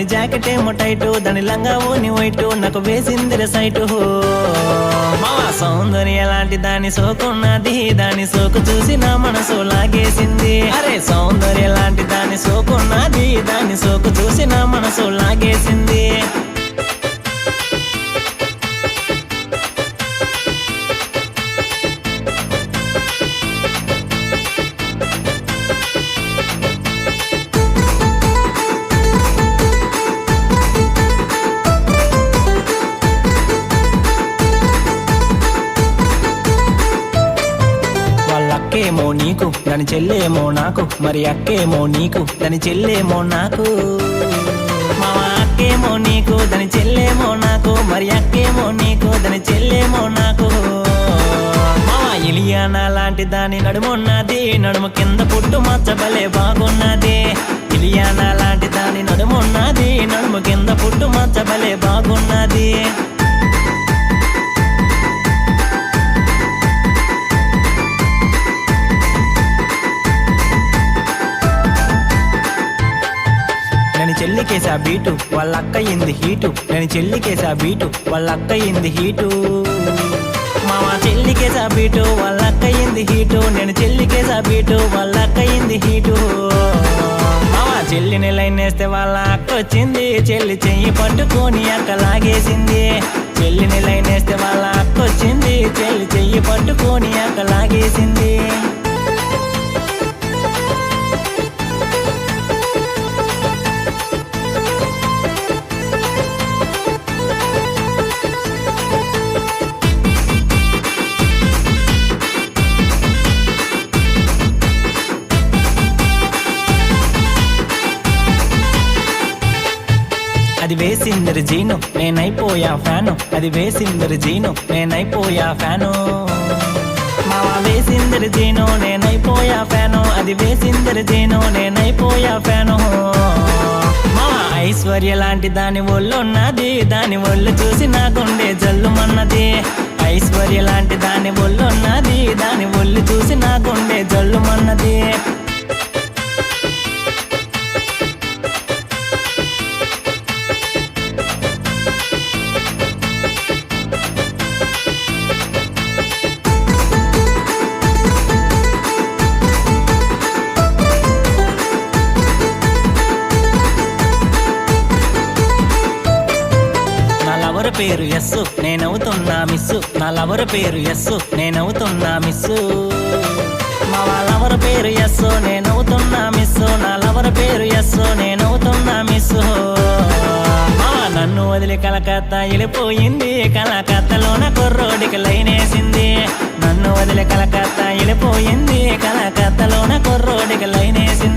దాని జాకెట్ ఏమో టైటు, దాని లంగా ఓని వైటు, నాకు వేసిందిర సైటు. మావా సౌందర్య లాంటి దాని సోకున్నది, దాని సోకు చూసి నా మనసు లాగేసింది. అరే సౌందర్య లాంటి దాని సోకున్నది, దాని సోకు చూసి నా మనసు లాగేసింది. అక్కేమో నీకు, దాని చెల్లేమో నాకు, మరి అక్కేమో నీకు, దాని చెల్లేమో నాకు. మావా అక్కేమో నీకు, దాని చెల్లేమో నాకు, మరి అక్కేమో నీకు, దాని చెల్లేమో నాకు. మావా ఇలియానా లాంటి దాని నడుమున్నది, నడుము కింద పుట్టు మచ్చబలే బాగున్నది. ఇలియానా లాంటి దాని నడుమున్నది, నడుము కింద పుట్టు మచ్చబలే బాగున్నది. నేను చెల్లికేసా బీటు, వాళ్ళ అక్కయింది హీటు. నేను చెల్లికేసా బీటు, వాళ్ళ అక్కయింది హీటు. మామ చెల్లికేసా బీటు, వాళ్ళ అక్కయింది హీటు. నేను చెల్లికేసా బీటు, వాళ్ళ అక్కయింది హీటు. మామ చెల్లిని లైన్ వేస్తే వాళ్ళ అక్క వచ్చింది, చెల్లి చెయ్యి పట్టుకొని అక్క లాగేసింది. చెల్లిని లైన్ వేస్తే వాళ్ళ అక్క వచ్చింది, చెల్లి చెయ్యి పట్టుకొని అక్క లాగేసింది. అది వేసిందరు జీను, నేనైపోయా ఫ్యాను. అది వేసిందరు జీను, నేనైపోయా ఫ్యాను. మావా వేసిందరు జీను, నేనైపోయా ఫ్యాను. అది వేసిందరు జీను, నేనైపోయా ఫ్యాను. మావా ఐశ్వర్య లాంటి దాని ఒళ్ళున్నది, దాని ఒళ్ళు చూసి నా గుండె జల్లుమన్నది. ఐశ్వర్య లాంటి దాని ఒళ్ళున్నది, దాని ఒళ్ళు చూసి నా గుండె జల్లుమన్నది. పేరు ఎస్సు, నేనవుతున్నా మిస్సు. నా లవర్ పేరు ఎస్సు, నేనవుతున్నా మిస్సు. మా లవర్ పేరు ఎస్సు, నేనవుతున్నా మిస్సు. నా లవర్ పేరు ఎస్సు, నేనవుతున్నా మిస్సు. నన్ను వదిలి కలకత్తా వెళ్ళిపోయింది, కలకత్తలోన కుర్రోడికి లైనేసింది. నన్ను వదిలి కలకత్తా వెళ్ళిపోయింది, కలకత్తలోన కుర్రోడికి లైనేసింది.